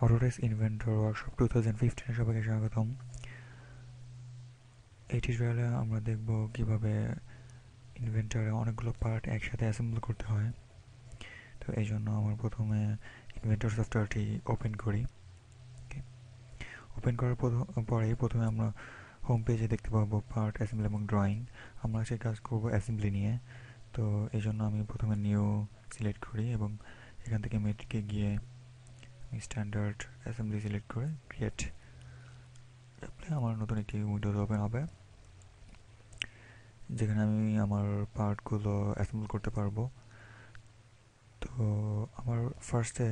Autodesk Inventor Workshop 2015 সবাইকে স্বাগতম। এই টিউটোরিয়ালে আমরা দেখব কিভাবে ইনভেন্টরে অনেকগুলো পার্ট একসাথে অ্যাসেম্বল করতে হয়। তো এই জন্য আমরা প্রথমে ইনভেন্টর সফটওয়্যারটি ওপেন করি। ওপেন করার পরেই প্রথমে আমরা হোম পেজে দেখতে পাবো পার্ট অ্যাসেম্বলি এবং ড্রয়িং। আমরা সেই কাজ করব অ্যাসেম্বলি নিয়ে। তো এই জন্য আমি প্রথমে নিউ সিলেক্ট করি এবং এখান থেকে মেট্রিকে গিয়ে স্ট্যান্ডার্ড অ্যাসেম্বলি সিলেক্ট করে ক্রিয়েট আমার নতুন একটি উইন্ডোজ ওপেন হবে, যেখানে আমি আমার পার্টগুলো অ্যাসেম্বল করতে পারবো। তো আমার ফার্স্টে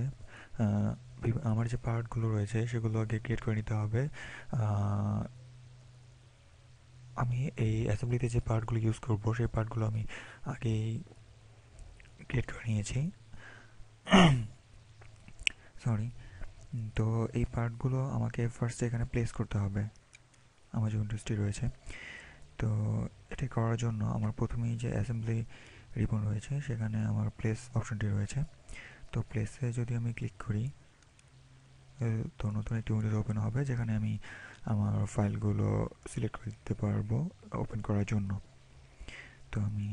আমার যে পার্টগুলো রয়েছে সেগুলো আগে ক্রিয়েট করে নিতে হবে। আমি এই অ্যাসেম্বলিতে যে পার্টগুলো ইউজ করব সেই পার্টগুলো আমি আগেই ক্রিয়েট করে নিয়েছি। সরি। তো এই পার্টগুলো আমাকে ফার্স্টে এখানে প্লেস করতে হবে আমার যে উইন্ডোজটি রয়েছে। তো এটি করার জন্য আমার প্রথমেই যে অ্যাসেম্বলি রিবন রয়েছে সেখানে আমার প্লেস অপশনটি রয়েছে। তো প্লেসে যদি আমি ক্লিক করি তো নতুন একটি উইন্ডোজ ওপেন হবে, যেখানে আমি আমার ফাইলগুলো সিলেক্ট করে দিতে পারবো ওপেন করার জন্য। তো আমি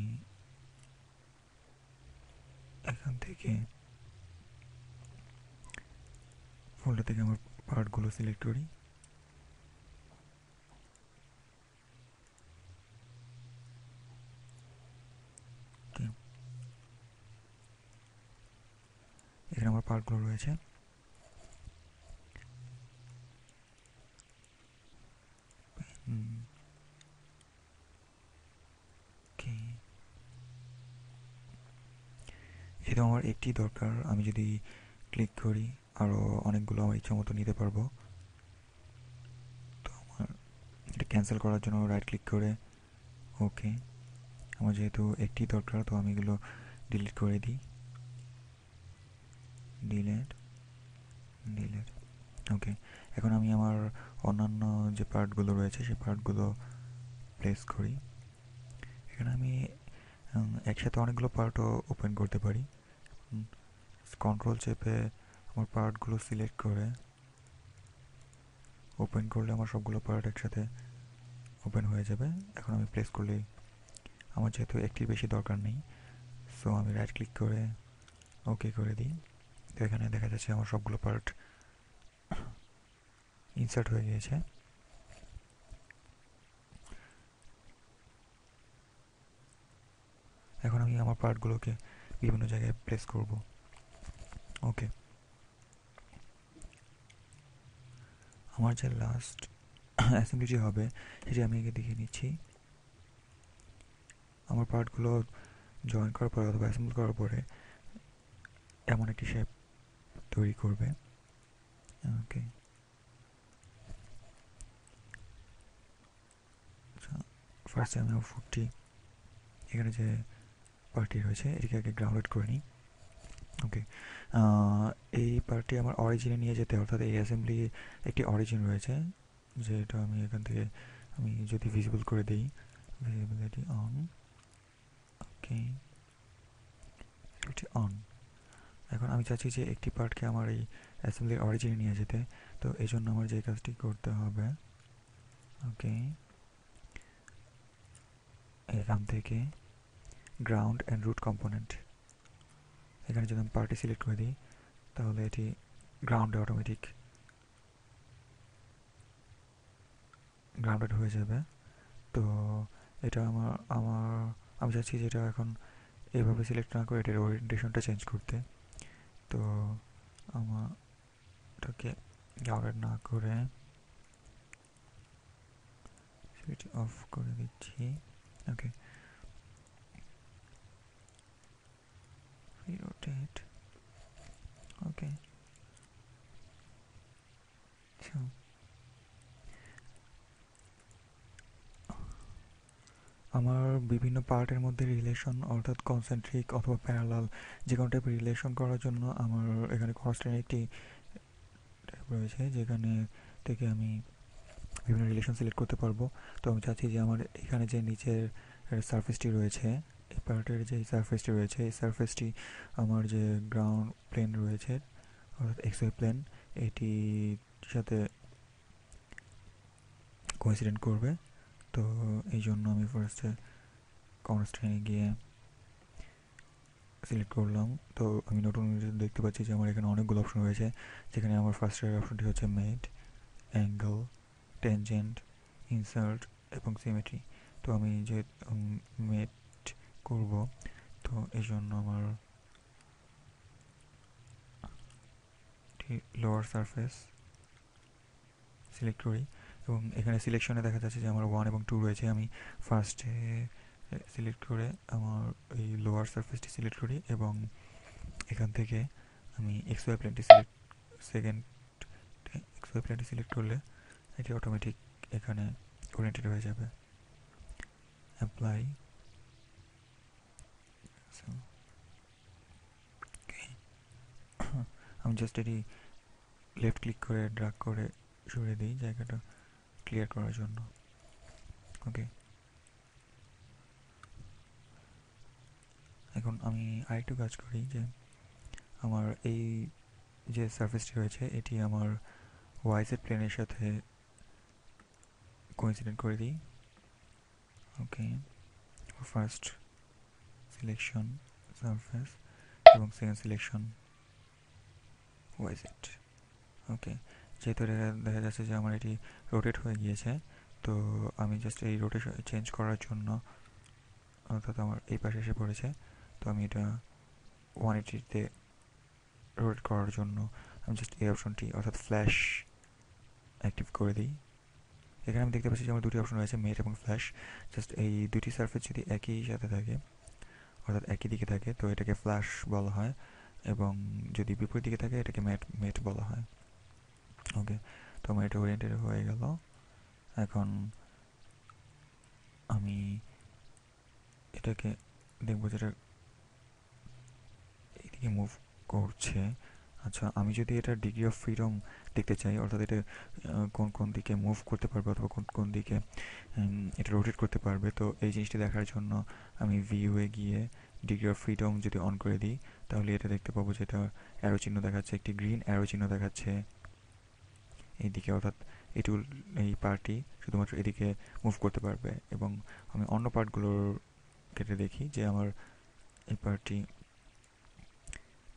এখান থেকে ফোল্ডার থেকে আমার পার্টগুলো সিলেক্ট করি। এখানে আমার পার্টগুলো রয়েছে। যেহেতু আমার একটি দরকার, আমি যদি ক্লিক করি আরও অনেকগুলো আমার ইচ্ছা মতো নিতে পারবো। তো আমার এটা ক্যান্সেল করার জন্য রাইট ক্লিক করে ওকে। আমার যেহেতু একটি দরকার তো আমি এগুলো ডিলিট করে দিই। ডিলেট ডিলেট ওকে। এখন আমি আমার অন্যান্য যে পার্টগুলো রয়েছে সেই পার্টগুলো প্লেস করি। এখানে আমি একসাথে অনেকগুলো পার্টও ওপেন করতে পারি। কন্ট্রোল চেপে আমার পার্টগুলো সিলেক্ট করে ওপেন করলে আমার সবগুলো পার্ট একসাথে ওপেন হয়ে যাবে। এখন আমি প্লেস করলেই আমার যেহেতু একটির বেশি দরকার নেই, সো আমি রাইট ক্লিক করে ওকে করে দিই। তো এখানে দেখা যাচ্ছে আমার সবগুলো পার্ট ইনসার্ট হয়ে গিয়েছে। এখন আমি আমার পার্টগুলোকে বিভিন্ন জায়গায় প্লেস করব। ওকে। আমার যে লাস্ট অ্যাসেম্বলিটি হবে সেটি আমি আগে দেখে নিচ্ছি। আমার পার্টগুলো জয়েন করার পরে অথবা অ্যাসেম্বল করার পরে এমন একটি শেপ তৈরি করবে। ওকে। ফার্স্টে আমি ফুটটি এখানে যে পার্টটি রয়েছে এটিকে আগে গ্রাউন্ডেড করে নিই। ওকে। এই পার্টটি আমার অরিজিনে নিয়ে যেতে, অর্থাৎ এই অ্যাসেম্বলি একটি অরিজিন রয়েছে যেটা আমি এখান থেকে আমি যদি ভিজিবল করে দিই, visibility on. Okay, visibility on. এখন আমি চাচ্ছি যে একটি পার্টকে আমার এই অ্যাসেম্বলির অরিজিনে নিয়ে যেতে। তো এই জন্য আমার যে কাজটি করতে হবে, ওকে, এখান থেকে গ্রাউন্ড অ্যান্ড রুট কম্পোনেন্ট এখানে যদি আমি পার্টি সিলেক্ট করে দিই তাহলে এটি গ্রাউন্ডে অটোমেটিক গ্রাউন্ডেড হয়ে যাবে। তো এটা আমার আমার আমি চাচ্ছি যে এটা এখন এইভাবে সিলেক্ট না করে এটার ওরিয়েন্টেশনটা চেঞ্জ করতে। তো আমার এটাকে গ্রাউন্ডেড না করে সেটি অফ করে দিচ্ছি। ওকে, রোটেট। ওকে, সো আমার বিভিন্ন পার্টের মধ্যে রিলেশন অর্থাৎ কনসেন্ট্রিক অথবা প্যারালাল যে কোনো টাইপের রিলেশন করার জন্য আমার এখানে কনস্ট্যান্ট একটি ট্যাব রয়েছে, যেখানে থেকে আমি বিভিন্ন রিলেশন সিলেক্ট করতে পারবো। তো আমি চাচ্ছি যে আমার এখানে যে নিচের সারফেসটি রয়েছে, এই পার্টের যে সারফেসটি রয়েছে এই সারফেসটি আমার যে গ্রাউন্ড প্লেন রয়েছে অর্থাৎ এক্সওয়াই প্লেন, এটির সাথে কোইন্সিডেন্ট করবে। তো এই জন্য আমি ফার্স্টে কনস্ট্রেনে গিয়ে সিলেক্ট করলাম। তো আমি নতুন দেখতে পাচ্ছি যে আমার এখানে অনেকগুলো অপশন রয়েছে, যেখানে আমার ফার্স্টের অপশনটি হচ্ছে মেট, অ্যাঙ্গেল, ট্যানজেন্ট, ইনসার্ট এবং সিমেট্রি। তো আমি যে মেট করব, তো এই জন্য আমার লোয়ার সারফেস সিলেক্ট করি এবং এখানে সিলেকশনে দেখা যাচ্ছে যে আমার 1 এবং 2 রয়েছে। আমি ফার্স্টে সিলেক্ট করে আমার এই লোয়ার সারফেসটি সিলেক্ট করি এবং এখান থেকে আমি এক্স ওয়াই প্লেনটি সেকেন্ড এক্স ওয়াই প্লেনটি সিলেক্ট করলে এটি অটোমেটিক এখানে ওরিয়েন্টেড হয়ে যাবে। অ্যাপ্লাই, আমি জাস্ট এটি লেফট ক্লিক করে ড্রাগ করে সরিয়ে দিই জায়গাটা ক্লিয়ার করার জন্য। ওকে, এখন আমি আরেকটু কাজ করি যে আমার এই যে সারফেসটি রয়েছে এটি আমার ওয়াইজেড প্লেনের সাথে কোইন্সিডেন্ট করে দিই। ওকে, ফার্স্ট সিলেকশন সারফেস এবং সেকেন্ড সিলেকশন ওয়াইজেড। ওকে, যেহেতু দেখা যাচ্ছে যে আমার এটি রোটেট হয়ে গিয়েছে, তো আমি জাস্ট এই রোটেশন চেঞ্জ করার জন্য, অর্থাৎ আমার এই পাশে এসে পড়েছে, তো আমি এটা 180-তে রোটেট করার জন্য আমি জাস্ট এই অপশনটি অর্থাৎ ফ্ল্যাশ অ্যাক্টিভ করে দিই। এখানে আমি দেখতে পাচ্ছি যে আমার দুটি অপশন রয়েছে, মেট এবং ফ্ল্যাশ। জাস্ট এই দুটি সারফেস যদি একই সাথে থাকে অর্থাৎ একই দিকে থাকে তো এটাকে ফ্ল্যাশ বলা হয়, এবং যদি বিপরীত দিকে থাকে এটাকে মেট বলা হয়। ওকে, তো আমার এটা ওরিয়েন্টেড হয়ে গেল। এখন আমি এটাকে দেখবো যেটা এইদিকে মুভ করছে। আচ্ছা, আমি যদি এটা ডিগ্রি অফ ফ্রিডম দেখতে চাই, অর্থাৎ এটা কোন কোন দিকে মুভ করতে পারবে অথবা কোন কোন দিকে এটা রোটেট করতে পারবে, তো এই জিনিসটি দেখার জন্য আমি ভিউয়ে গিয়ে ডিগ্রি অফ ফ্রিডম যদি অন করে দিই, তাহলে এটা দেখতে পাবো যে এটা অ্যারো চিহ্ন দেখাচ্ছে, একটি গ্রিন অ্যারো চিহ্ন দেখাচ্ছে এইদিকে, অর্থাৎ এই পার্টটি শুধুমাত্র এদিকে মুভ করতে পারবে। এবং আমি অন্য পার্টগুলোর ক্ষেত্রে দেখি যে আমার এই পার্টটি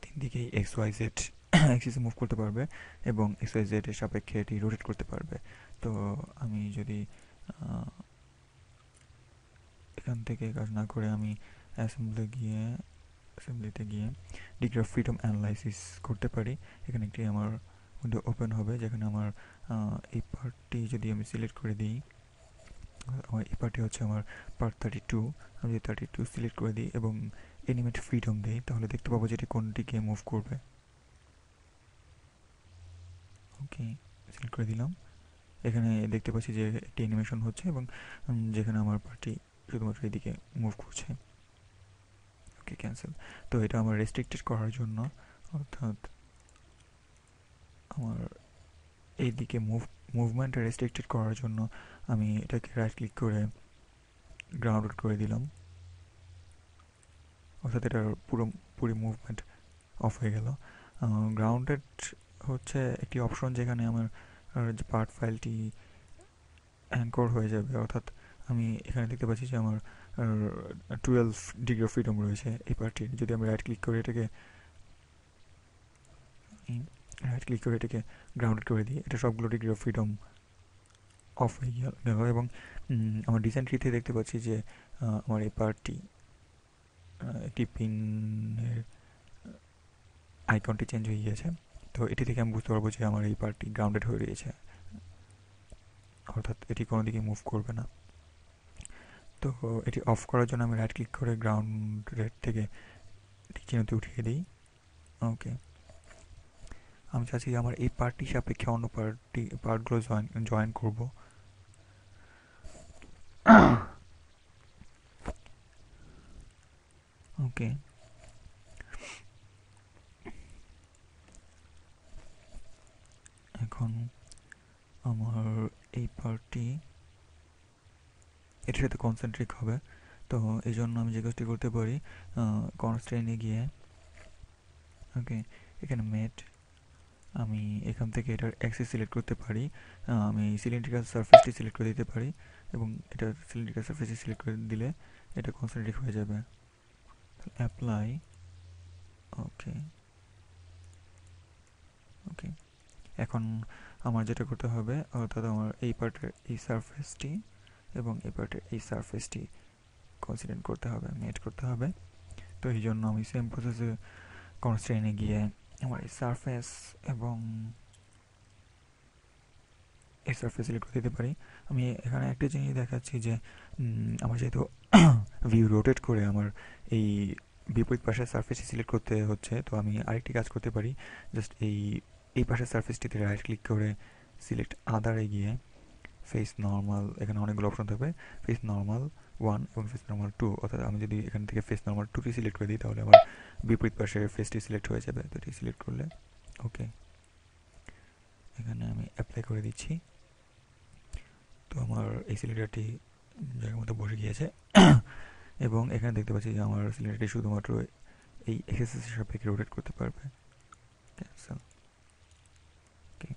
তিন দিকেই এক্স ওয়াই জেড অ্যাক্সিসে মুভ করতে পারবে এবং এক্স ওয়াই জেড এর সাপেক্ষে এটি রোটেট করতে পারবে। তো আমি যদি এখান থেকে কাজ না করে আমি অ্যাসেম্বলিতে গিয়ে ডিগ্রি অফ ফ্রিডম অ্যানালাইসিস করতে পারি, এখানে একটি আমার উইন্ডো ওপেন হবে, যেখানে আমার এই পার্টটি যদি আমি সিলেক্ট করে দিই, আমার এই পার্টটি হচ্ছে আমার পার্ট 32। আমি যদি 32 সিলেক্ট করে দিই এবং এনিমেট ফ্রিডম দিই, তাহলে দেখতে পাবো যে এটি কোন দিকে মুভ করবে। ওকে, সিলেক্ট করে দিলাম। এখানে দেখতে পাচ্ছি যে একটি অ্যানিমেশন হচ্ছে এবং যেখানে আমার পার্টি শুধুমাত্র এদিকে মুভ করছে। ওকে, ক্যান্সেল। তো এটা আমার রেস্ট্রিক্টেড করার জন্য, অর্থাৎ আমার এইদিকে মুভমেন্ট রেস্ট্রিক্টেড করার জন্য আমি এটাকে রাইট ক্লিক করে গ্রাউন্ডেড করে দিলাম, অর্থাৎ এটার পুরো মুভমেন্ট অফ হয়ে গেল। গ্রাউন্ডেড হচ্ছে একটি অপশন যেখানে আমার যে পার্ট ফাইলটি অ্যাঙ্কর হয়ে যাবে, অর্থাৎ আমি এখানে দেখতে পাচ্ছি যে আমার 12 ডিগ্রি অফ ফ্রিডম রয়েছে এই পার্টির। যদি আমি রাইট ক্লিক করে এটাকে গ্রাউন্ডেড করে দিই, এটা সবগুলো ডিগ্রি অফ ফ্রিডম অফ হয়ে গেল। এবং আমার ডিজাইন ট্রিতে দেখতে পাচ্ছি যে আমার এই পার্টটি একটি পিনের আইকনটি চেঞ্জ হয়ে গিয়েছে। তো এটি থেকে আমি বুঝতে পারবো যে আমার এই পার্টটি গ্রাউন্ডেড হয়ে রয়েছে, অর্থাৎ এটি কোনো দিকে মুভ করবে না। তো এটি অফ করার জন্য আমি রাইট ক্লিক করে গ্রাউন্ডেড থেকে চিহ্নতে উঠিয়ে দিই। ওকে, আমি চাচ্ছি আমার এই পার্টটি সাপেক্ষে অন্য পার্টগুলো জয়েন করব। ওকে, এখন আমার এই পার্টটি এটার সাথে কনসেন্ট্রিক হবে, তো এই জন্য আমি যে কাজটি করতে পারি, কনস্ট্রেইনে গিয়ে ওকে এখানে মেট আমি এখান থেকে এটার অ্যাক্সিস সিলেক্ট করতে পারি। আমি সিলিন্ড্রিক্যাল সারফেসটি সিলেক্ট করে দিতে পারি এবং এটা সিলিন্ড্রিক্যাল সারফেসটি সিলেক্ট করে দিলে এটা কনসেন্ট্রিক হয়ে যাবে। অ্যাপ্লাই। ওকে। ওকে, এখন আমার যেটা করতে হবে অর্থাৎ আমার এই পার্টের এই সারফেসটি এবং এই পার্টের এই সারফেসটি কনসিডেন্ট করতে হবে, মেট করতে হবে। তো এই জন্য আমি সেম প্রসেসে কনস্ট্রেইনে গিয়ে আমার এই সারফেস এবং এই সারফেস সিলেক্ট করে দিতে পারি। আমি এখানে একটা জিনিস দেখাচ্ছি যে আমার যেহেতু ভিউ রোটেট করে আমার এই বিপরীত পাশের সারফেসটি সিলেক্ট করতে হচ্ছে, তো আমি আরেকটি কাজ করতে পারি। জাস্ট এই পাশের সারফেসটিতে রাইট ক্লিক করে সিলেক্ট আদারে গিয়ে ফেস নর্মাল, এখানে অনেকগুলো অপশন থাকবে, ফেস নর্মাল 1 এবং ফেস নর্মাল 2, অর্থাৎ আমি যদি এখান থেকে ফেস নর্মাল 2টি সিলেক্ট করে দিই তাহলে আমার বিপরীত পাশের ফেসটি সিলেক্ট হয়ে যাবে। তো এটি সিলেক্ট করলে ওকে, এখানে আমি অ্যাপ্লাই করে দিচ্ছি। তো আমার এই সিলিন্ডারটি জায়গার মতো বসে গিয়েছে এবং এখানে দেখতে পাচ্ছি যে আমার সিলিন্ডারটি শুধুমাত্র এই এক্সেসের সাপেক্ষে রোটেট করতে পারবে। ক্যান্সেল। ওকে,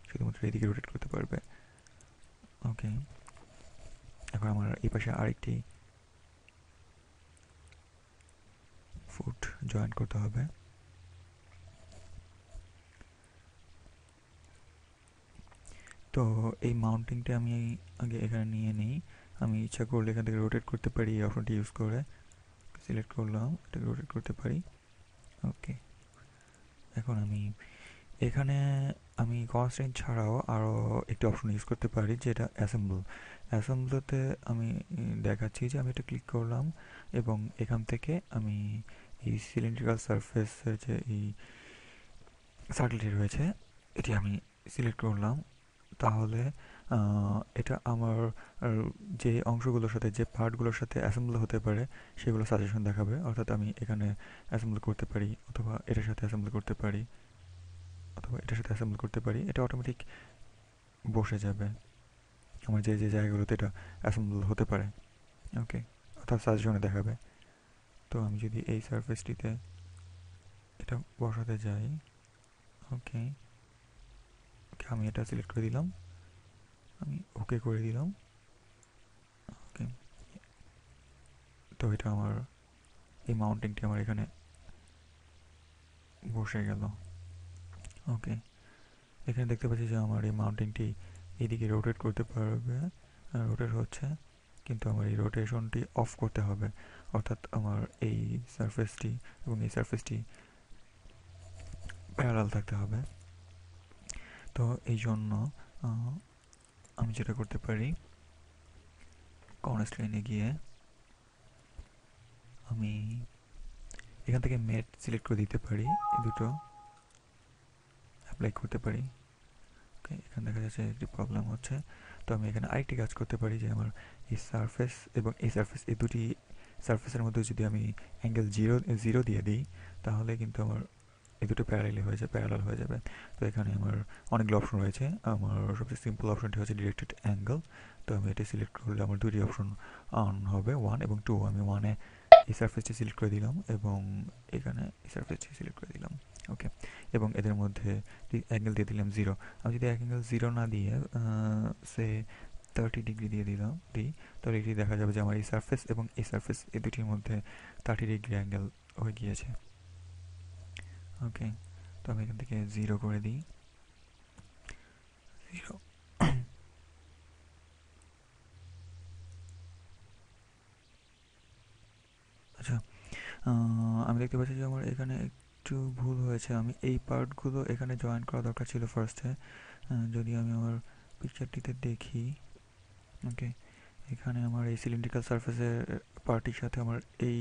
শুধুমাত্র এইদিকে রোটেট করতে পারবে। ওকে, এখন আমার এই পাশে আরেকটি ফুট জয়েন করতে হবে। তো এই মাউন্টিংটা আমি আগে এখানে নিয়ে নিই। আমি ইচ্ছা করলে এখান থেকে রোটেট করতে পারি, এই অপশনটি ইউজ করে সিলেক্ট করলাম, এটাকে রোটেট করতে পারি। ওকে, এখন আমি এখানে আমি কনস্ট্রেইন ছাড়াও আরও একটি অপশন ইউজ করতে পারি যেটা অ্যাসেম্বল। অ্যাসেম্বলতে আমি দেখাচ্ছি যে আমি এটা ক্লিক করলাম এবং এখান থেকে আমি এই সিলিন্ড্রিক্যাল সারফেসের যে এই সার্কেলটি রয়েছে এটি আমি সিলেক্ট করলাম। তাহলে এটা আমার যে অংশগুলোর সাথে, যে পার্টগুলোর সাথে অ্যাসেম্বল হতে পারে সেগুলো সাজেশন দেখাবে। অর্থাৎ আমি এখানে অ্যাসেম্বল করতে পারি, অথবা এটার সাথে অ্যাসেম্বল করতে পারি, অথবা এটার সাথে অ্যাসেম্বল করতে পারি। এটা অটোমেটিক বসে যাবে আমার যে যে জায়গাগুলোতে এটা অ্যাসেম্বল হতে পারে। ওকে, অর্থাৎ সাজেশনে দেখাবে। তো আমি যদি এই সারফেসটিতে এটা বসাতে যাই, ওকে, ওকে, আমি এটা সিলেক্ট করে দিলাম, আমি ওকে করে দিলাম। ওকে, তো এটা আমার এই মাউন্টিংটি আমার এখানে বসে গেল। ওকে, এখানে দেখতে পাচ্ছি যে আমার এই মাউন্টিংটি এইদিকে রোটেট করতে পারবে, রোটেট হচ্ছে, কিন্তু আমার এই রোটেশনটি অফ করতে হবে। অর্থাৎ আমার এই সারফেসটি এবং এই সারফেসটি প্যারালাল থাকতে হবে। তো এই জন্য আমি যেটা করতে পারি, কনস্ট্রেইনে গিয়ে আমি এখান থেকে মেট সিলেক্ট করে দিতে পারি, এই দুটো অ্যাপ্লাই করতে পারি। ওকে, এখানে দেখা যাচ্ছে একটি প্রবলেম হচ্ছে। তো আমি এখানে আরেকটি কাজ করতে পারি যে আমার এই সারফেস এবং এই সারফেস, এই দুটি সারফেসের মধ্যে যদি আমি অ্যাঙ্গেল জিরো জিরো দিয়ে দিই তাহলে কিন্তু আমার এই দুটো প্যারালাল হয়ে যাবে। তো এখানে আমার অনেকগুলো অপশন রয়েছে। আমার সবচেয়ে সিম্পল অপশনটি হচ্ছে ডিরেক্টেড অ্যাঙ্গেল। তো আমি এটি সিলেক্ট করলে আমার দুটি অপশন অন হবে, 1 এবং 2। আমি 1-এ এই সারফেসটি সিলেক্ট করে দিলাম এবং এখানে এই সারফেসটি সিলেক্ট করে দিলাম। ওকে, এবং এদের মধ্যে অ্যাঙ্গেল দিয়ে দিলাম 0। আমি যদি অ্যাঙ্গেল 0 না দিয়ে সে 30 ডিগ্রি দিয়ে দিই, তাহলে এটি দেখা যাবে যে আমার এই সারফেস এবং এই সারফেস এই দুটির মধ্যে 30 ডিগ্রি অ্যাঙ্গেল হয়ে গিয়েছে। ওকে, তো আমি এখান থেকে 0 করে দিই, 0। আচ্ছা, আমি দেখতে পাচ্ছি যে আমার এখানে একটু ভুল হয়েছে। আমি এই পার্টগুলো এখানে জয়েন করা দরকার ছিল ফার্স্টে। যদি আমি আমার পিকচারটিতে দেখি, ওকে, এখানে আমার এই সিলিন্ড্রিক্যাল সারফেসের পার্টির সাথে আমার এই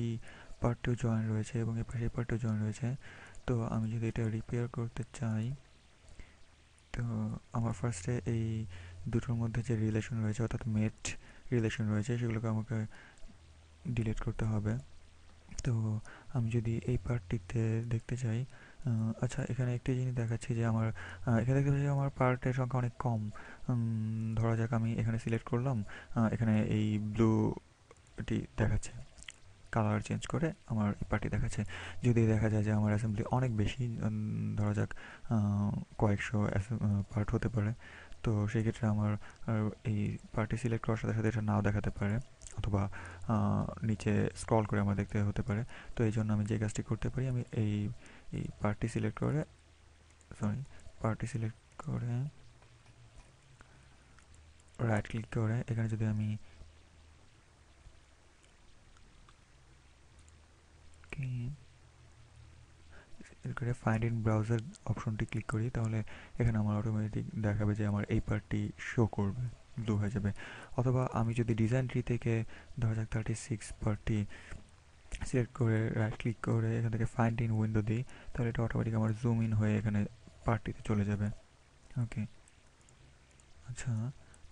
পার্টটিও জয়েন রয়েছে এবং এই পাশে এই পার্টটিও জয়েন রয়েছে। তো আমি যদি এটা রিপেয়ার করতে চাই, তো আমার ফার্স্টে এই দুটোর মধ্যে যে রিলেশন রয়েছে অর্থাৎ মেট রিলেশন রয়েছে সেগুলোকে আমাকে ডিলিট করতে হবে। তো আমি যদি এই পার্টটিতে দেখতে চাই, আচ্ছা, এখানে একটি জিনিস দেখাচ্ছি যে আমার এখানে দেখতে পাচ্ছি যে আমার পার্টের সংখ্যা অনেক কম। ধরা যাক আমি এখানে সিলেক্ট করলাম, এখানে এই ব্লুটি দেখাচ্ছে। কালার চেঞ্জ করে আমার এই পার্টটি দেখাচ্ছে। যদি দেখা যায় যে আমার অ্যাসেম্বলি অনেক বেশি, ধরা যাক কয়েকশো পার্ট হতে পারে, তো সেই ক্ষেত্রে আমার এই পার্টি সিলেক্ট করার সাথে সাথে এটা নাও দেখাতে পারে, অথবা নিচে স্ক্রল করে আমার দেখতে হতে পারে। তো এই জন্য আমি যে কাজটি করতে পারি, আমি এই এই পার্টি সিলেক্ট করে পার্টি সিলেক্ট করে রাইট ক্লিক করে এখানে যদি আমি করে ফাইন্ড ইন ব্রাউজার অপশনটি ক্লিক করি, তাহলে এখানে আমার অটোমেটিক দেখাবে যে আমার এই পার্টটি শো করবে, ব্লু হয়ে যাবে। অথবা আমি যদি ডিজাইন ট্রি থেকে 2036 পার্টটি সিলেক্ট করে রাইট ক্লিক করে এখান থেকে ফাইন্ড ইন উইন্ডো দিই, তাহলে এটা অটোমেটিক আমার জুম ইন হয়ে এখানে পার্টটিতে চলে যাবে। ওকে, আচ্ছা,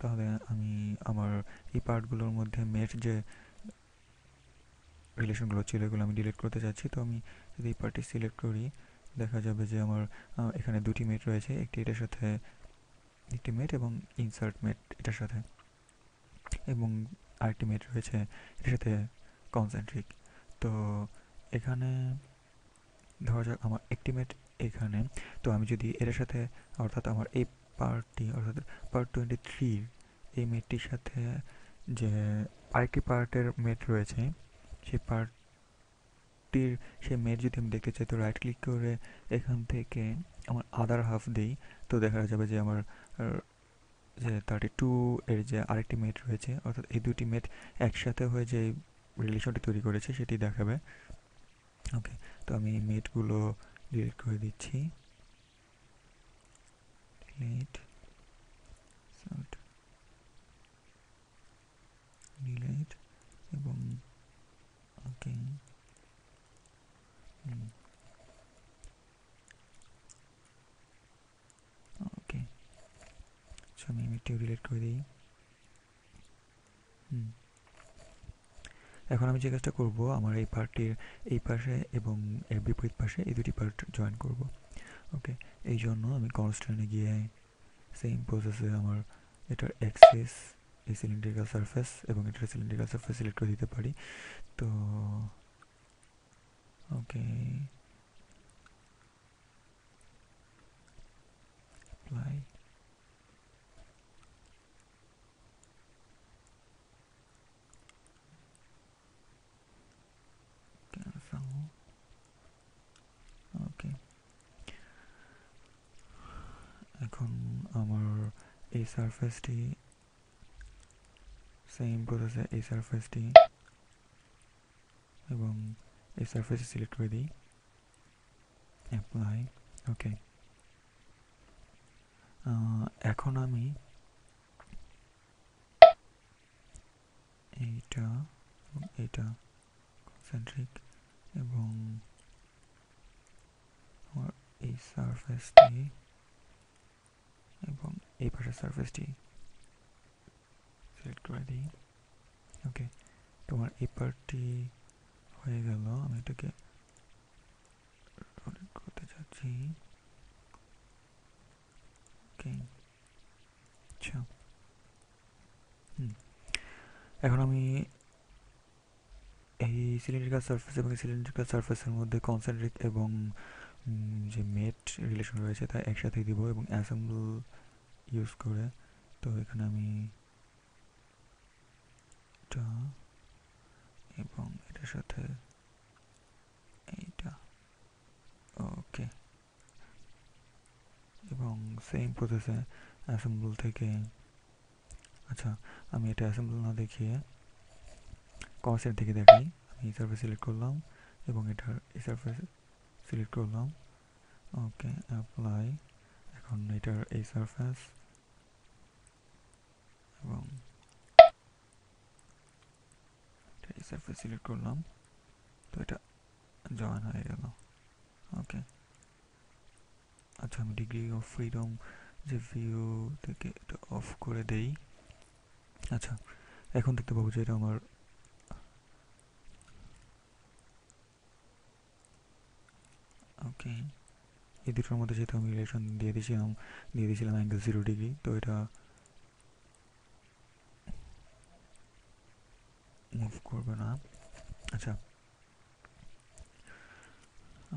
তাহলে আমি আমার এই পার্টগুলোর মধ্যে মেট যে রিলেশনগুলো ছিল এগুলো আমি ডিলিট করতে চাচ্ছি। তো আমি যদি এই পার্টটি সিলেক্ট করি, দেখা যাবে যে আমার এখানে দুটি মেট রয়েছে, একটি এটার সাথে একটি মেট এবং ইনসার্ট মেট এটার সাথে, এবং আরেকটি মেট রয়েছে এটার সাথে কনসেন্ট্রিক। তো এখানে ধরা যাক আমার একটি মেট এখানে, তো আমি যদি এটার সাথে, অর্থাৎ আমার এই পার্টটি অর্থাৎ পার্ট 23 এই মেটটির সাথে যে আরেকটি পার্টের মেট রয়েছে, সেই পার্টটির সেই মেট যদি আমি দেখতে চাই, তো রাইট ক্লিক করে এখান থেকে আমার আদার হাফ দিই, তো দেখা যাবে যে আমার যে 32 এর যে আরেকটি মেট রয়েছে, অর্থাৎ এই দুটি মেট একসাথে হয়ে যে রিলেশনটি তৈরি করেছে সেটি দেখাবে। ওকে, তো আমি মেটগুলো ডিলিট করে দিচ্ছি, ডিলিট, সর্ট, ডিলিট, এবং ওকে, ওকে, আচ্ছা আমি মেটটিও ডিলিট করে দিই। এখন আমি যে কাজটা করব, আমার এই পার্টটির এই পাশে এবং এর বিপরীত পাশে এই দুটি পার্ট জয়েন করব। ওকে, এই জন্য আমি কনস্ট্যান্টে গিয়ে সেম প্রসেসে আমার এটার অ্যাক্সিস, এই সিলিন্ড্রিক্যাল সারফেস এবং এটার সিলিন্ড্রিক্যাল সারফেস সিলেক্ট করে দিতে পারি। তো ওকে, অ্যাপ্লাই, ক্যান্সেল। ওকে, এখন আমার এই সারফেসটি সেম প্রসেসে এই সারফেসটি এবং এই সারফেসটি সিলেক্ট করে দিই, অ্যাপ্লাই। ওকে, এখন আমি এইটা এবং এইটা কনসেন্ট্রিক এবং আমার এই সারফেসটি এবং এই পাশের সারফেসটি সিলেক্ট করে দিই। ওকে, তোমার এই পার্টটি হয়ে গেল, আমি এটাকে রোটেট করতে চাচ্ছি। ওকে, আচ্ছা, এখন আমি এই সিলিন্ড্রিক্যাল সারফেস এবং সিলিন্ড্রিক্যাল সারফেসের মধ্যে কনসেন্ট্রিক এবং যে মেট রিলেশন রয়েছে তা একসাথে দিব এবং অ্যাসেম্বল ইউজ করে। তো এখানে আমি এটা এবং এটার সাথে এইটা, ওকে, এবং সেম প্রসেসে অ্যাসেম্বল থেকে, আচ্ছা আমি এটা অ্যাসেম্বল না দেখিয়ে কনসেন্ট থেকে দেখাই। আমি এই সারফেস সিলেক্ট করলাম এবং এটার এই সারফেস সিলেক্ট করলাম। ওকে, অ্যাপ্লাই, এখন এটার এই সারফেস এবং এই সারফেস সিলেক্ট করলাম, তো এটা জয়েন হয়ে গেল। ওকে, আচ্ছা আমি ডিগ্রি অফ ফ্রিডম যে ভিউ থেকে এটা অফ করে দেই। আচ্ছা, এখন দেখতে পাবো যে এটা আমার ওকে, এই দুটোর মধ্যে যেহেতু আমি রিলেশন দিয়ে দিয়েছিলাম অ্যাঙ্গেল 0 ডিগ্রি, তো এটা মুভ করবে না। আচ্ছা,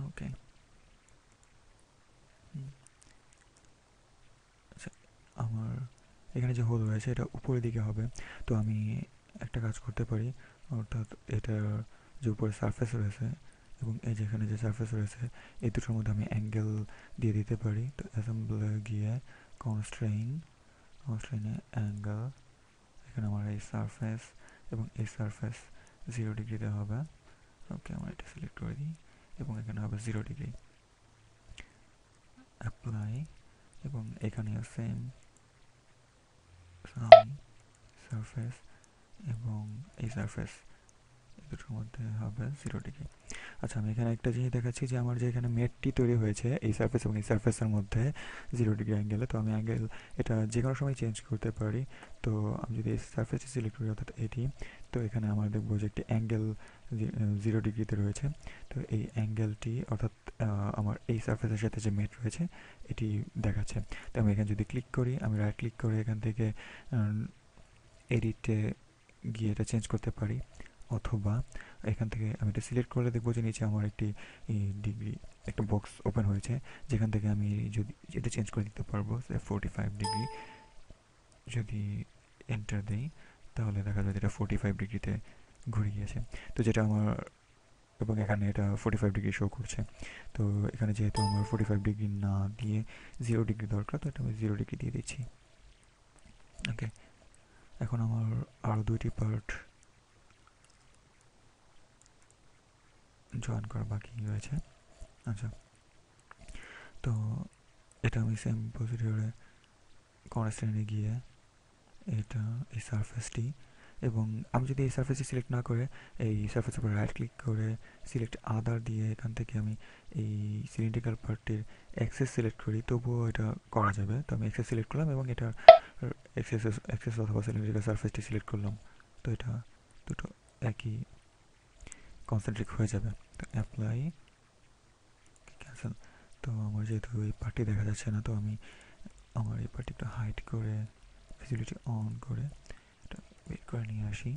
ওকে। আচ্ছা, আমার এখানে যে হোল রয়েছে এটা উপরের দিকে হবে, তো আমি একটা কাজ করতে পারি, অর্থাৎ এটার যে উপরে সারফেস রয়েছে এবং এই যেখানে যে সারফেস রয়েছে এই দুটোর মধ্যে আমি অ্যাঙ্গেল দিয়ে দিতে পারি। তো অ্যাসেম্বলে গিয়ে কনস্ট্রেইনে অ্যাঙ্গেল, এখানে আমার এই সারফেস এবং এই সারফেস 0 ডিগ্রিতে হবে। ওকে, আমরা এটা সিলেক্ট করে দিই এবং এখানে হবে 0 ডিগ্রি। অ্যাপ্লাই, এবং এখানে সেম সারফেস এবং এই সারফেস দুটোর মধ্যে হবে 0 ডিগ্রি। আচ্ছা, আমি এখানে একটা জিনিস দেখাচ্ছি যে আমার যে এখানে মেটটি তৈরি হয়েছে এই সারফেস এবং এই সারফেসের মধ্যে 0 ডিগ্রি অ্যাঙ্গেলে, তো আমি অ্যাঙ্গেল এটা যে কোনো সময় চেঞ্জ করতে পারি। তো আমি যদি এই সারফেসটি সিলেক্ট করি অর্থাৎ এটি, তো এখানে আমরা দেখবো যে একটি অ্যাঙ্গেল 0 ডিগ্রিতে রয়েছে। তো এই অ্যাঙ্গেলটি অর্থাৎ আমার এই সারফেসের সাথে যে মেট রয়েছে এটি দেখাচ্ছে। তো আমি এখানে যদি ক্লিক করি, আমি রাইট ক্লিক করে এখান থেকে এডিটে গিয়ে এটা চেঞ্জ করতে পারি, অথবা এখান থেকে আমি এটা সিলেক্ট করলে দেখবো যে নিচে আমার একটি ডিগ্রি একটা বক্স ওপেন হয়েছে, যেখান থেকে আমি যদি এটা চেঞ্জ করে দিতে পারবো 45 ডিগ্রি। যদি এন্টার দিই তাহলে দেখা যায় এটা 45 ডিগ্রিতে ঘুরে গিয়েছে। তো যেটা আমার, এবং এখানে এটা 45 ডিগ্রি শো করছে। তো এখানে যেহেতু আমার 45 ডিগ্রি না দিয়ে 0 ডিগ্রি দরকার, তো এটা আমি 0 ডিগ্রি দিয়ে দিচ্ছি। ওকে, এখন আমার আরও দুইটি পার্ট জয়েন করা বাকি রয়েছে। আচ্ছা, তো এটা আমি সেম প্রসিডিওরে কনস্ট্রেইনে গিয়ে এটা এই সারফেসটি, এবং আমি যদি এই সারফেসটি সিলেক্ট না করে এই সারফেসের উপর রাইট ক্লিক করে সিলেক্ট আদার দিয়ে এখান থেকে আমি এই সিলিন্ড্রিক্যাল পার্টটির অ্যাক্সেস সিলেক্ট করি, তবুও এটা করা যাবে। তো আমি অ্যাক্সেস সিলেক্ট করলাম এবং এটা অ্যাক্সেস অথবা সিলিন্ড্রিক্যাল সারফেসটি সিলেক্ট করলাম, তো এটা দুটো একই কনসেন্ট্রিক হয়ে যাবে। তো অ্যাপ্লাই, ক্যান্সেল। তো আমার যেহেতু এই পার্টটি দেখা যাচ্ছে না, তো আমি আমার এই পার্টটি একটু হাইড করে ভিজিবিলিটি অন করে এটা বের করে নিয়ে আসি।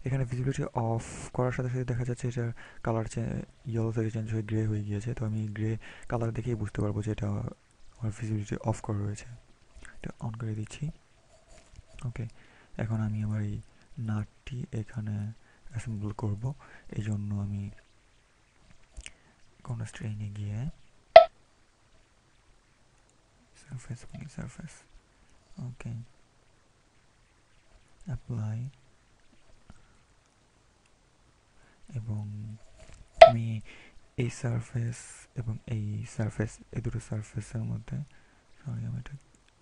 এখানে ভিজিবিলিটি অফ করার সাথে সাথে দেখা যাচ্ছে এটার কালার ইয়েলো থেকে চেঞ্জ হয়ে গ্রে হয়ে গিয়েছে। তো আমি গ্রে কালার দেখেই বুঝতে পারবো যে এটা আমার ভিজিবিলিটি অফ করা রয়েছে। এটা অন করে দিচ্ছি। ওকে, এখন আমি আমার এই নাটটি এখানে অ্যাসেম্বল করব। এই জন্য আমি কনস্ট্রেইনে গিয়ে সারফেস সারফেস, ওকে, অ্যাপ্লাই, এবং আমি এই সারফেস এবং এই সারফেস, এই দুটো সারফেসের মধ্যে, সরি আমি এটা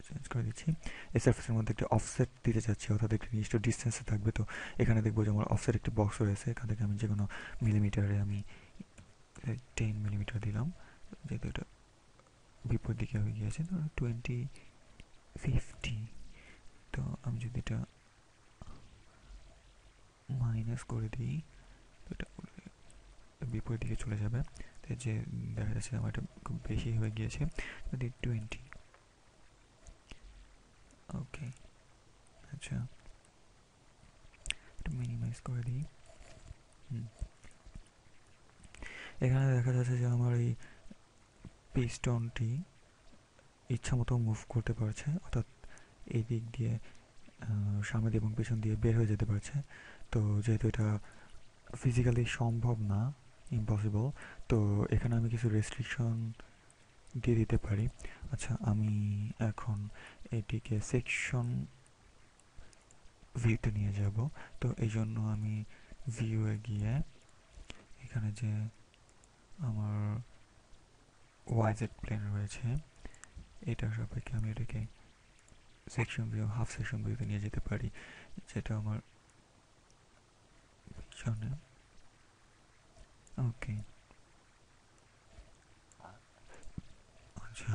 চেঞ্জ করে দিচ্ছি, এই সারফেসের মধ্যে একটা অফসেট দিতে চাচ্ছি, অর্থাৎ একটি নির্দিষ্ট ডিস্টেন্সে থাকবে। তো এখানে দেখবো যে আমার অফসেট একটি বক্স রয়েছে, এখান থেকে আমি যে কোনো মিলিমিটারে আমি 10 মিলিমিটার দিলাম, যেহেতু এটা বিপরীত দিকে হয়ে গিয়েছে, তো 20, 50। তো আমি যদি এটা মাইনাস করে দিই তো এটা বিপরীত দিকে চলে যাবে। তো যে দেখা যাচ্ছে আমার এটা খুব বেশি হয়ে গিয়েছে, যদি 20। ওকে, আচ্ছা, এটা মিনিমাইজ করে দিই। এখানে দেখা যাচ্ছে যে আমার এই পিস্টনটি ইচ্ছা মতো মুভ করতে পারছে, অর্থাৎ এই দিক দিয়ে সামনে দিয়ে এবং পেছন দিয়ে বের হয়ে যেতে পারছে। তো যেহেতু এটা ফিজিক্যালি সম্ভব না, ইম্পসিবল, তো এখানে আমি কিছু রেস্ট্রিকশন দিয়ে দিতে পারি। আচ্ছা, আমি এখন এটিকে সেকশন ভিউতে নিয়ে যাব। তো এই জন্য আমি ভিউয়ে গিয়ে এখানে যে আমার ওয়াইজেড প্লেন রয়েছে এটার সাপেক্ষে আমি এটাকে সেকশন ভিউ, হাফ সেকশন ভিউতে নিয়ে যেতে পারি, যেটা আমার পিছনে। ওকে, আচ্ছা,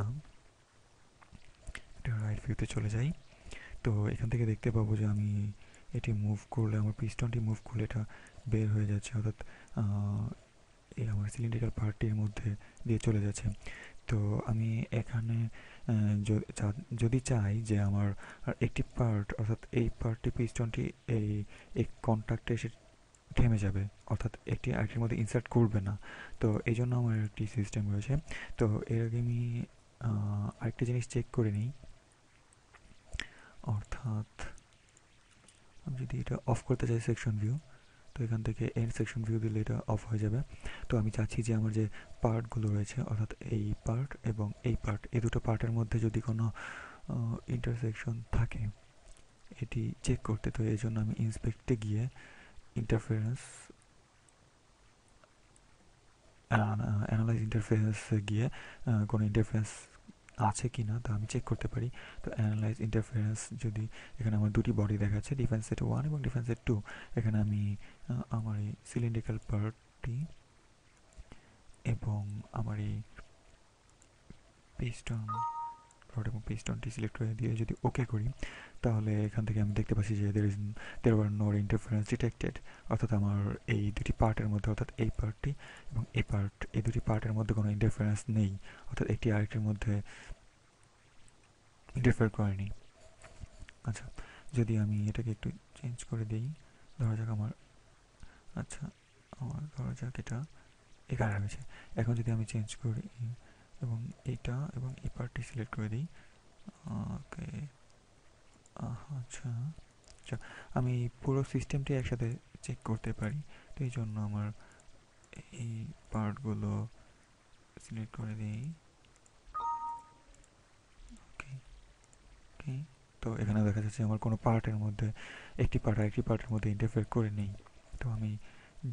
এটা রাইট ভিউতে চলে যাই। তো এখান থেকে দেখতে পাবো যে আমি এটি মুভ করলে, আমার পিস্টনটি মুভ করলে এটা বের হয়ে যাচ্ছে, অর্থাৎ এই আমার সিলিন্ড্রিক্যাল পার্টটির মধ্যে দিয়ে চলে যাচ্ছে। তো আমি এখানে যদি চাই যে আমার একটি পার্ট, অর্থাৎ এই পার্টটি পিস্টনটি এই কন্ট্যাক্টে এসে থেমে যাবে, অর্থাৎ একটি আরেকটির মধ্যে ইনসার্ট করবে না। তো এই জন্য আমার একটি সিস্টেম রয়েছে। তো এর আগে আমি আরেকটা জিনিস চেক করে নিই, অর্থাৎ আমি যদি এটা অফ করতে চাই সেকশন ভিউ, তো এখান থেকে এন্ড সেকশন ভিউ দিলে এটা অফ হয়ে যাবে। তো আমি চাচ্ছি যে আমার যে পার্টগুলো রয়েছে, অর্থাৎ এই পার্ট এবং এই পার্ট, এই দুটো পার্টের মধ্যে যদি কোনো ইন্টারসেকশন থাকে এটি চেক করতে। তো এই জন্য আমি ইন্সপেক্টে গিয়ে ইন্টারফারেন্স, অ্যানালাইজ ইন্টারফেরেন্সে গিয়ে কোনো ইন্টারফারেন্স আছে কি না তা আমি চেক করতে পারি। তো অ্যানালাইজ ইন্টারফারেন্স, যদি এখানে আমার দুটি বডি দেখাচ্ছে, ডিফেন্স সেট 1 এবং ডিফেন্স সেট 2, এখানে আমি আমার এই সিলিন্ড্রিক্যাল পার্টটি এবং আমার এই পিস্টন রড এবং পিস্টনটি সিলেক্ট করে দিয়ে যদি ওকে করি, তাহলে এখান থেকে আমি দেখতে পাচ্ছি যে there were no interference detected, অর্থাৎ আমার এই দুটি পার্টের মধ্যে, অর্থাৎ এই পার্টটি এবং এই পার্ট, এই দুটি পার্টের মধ্যে কোনো ইন্টারফারেন্স নেই, অর্থাৎ একটি আরেকটির মধ্যে ইন্টারফেয়ার করেনি। আচ্ছা, যদি আমি এটাকে একটু চেঞ্জ করে দিই, ধরা যাক আমার, আচ্ছা আমার ধরা যাক এটা এখানে রয়েছে। এখন যদি আমি চেঞ্জ করি এবং এইটা এবং এই পার্টটি সিলেক্ট করে দিই, ওকে, আচ্ছা আচ্ছা, আমি পুরো সিস্টেমটি একসাথে চেক করতে পারি। তো এই জন্য আমার এই পার্টগুলো সিলেক্ট করে দিই, ওকে ওকে। তো এখানে দেখা যাচ্ছে আমার কোনো পার্টের মধ্যে, একটি পার্ট আরেকটি পার্টের মধ্যে ইন্টারফেয়ার করে নেই। তো আমি